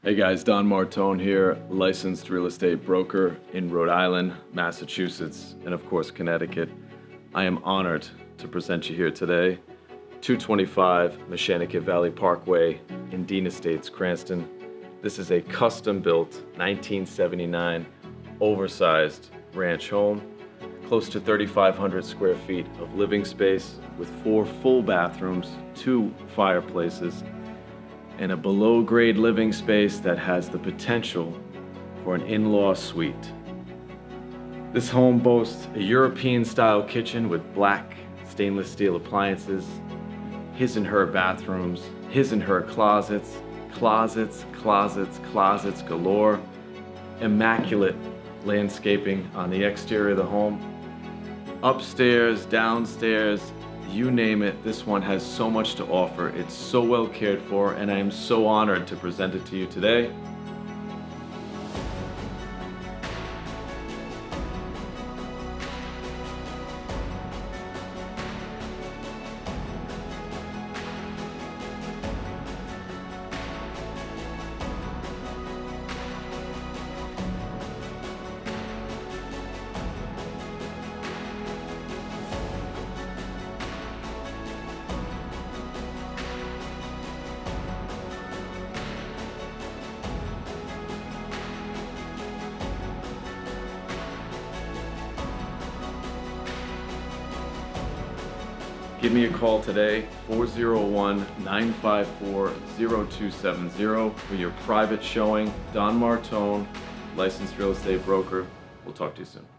Hey guys, Don Martone here, licensed real estate broker in Rhode Island, Massachusetts, and of course Connecticut. I am honored to present you here today, 225 Meshanticut Valley Parkway in Dean Estates, Cranston. This is a custom-built 1979 oversized ranch home, close to 3,500 square feet of living space with 4 full bathrooms, 2 fireplaces, and a below-grade living space that has the potential for an in-law suite. This home boasts a European-style kitchen with black stainless steel appliances, his and her bathrooms, his and her closets, closets galore, immaculate landscaping on the exterior of the home, upstairs, downstairs, you name it, this one has so much to offer. It's so well cared for, and I am so honored to present it to you today. Give me a call today, 401-954-0270 for your private showing. Don Martone, licensed real estate broker. We'll talk to you soon.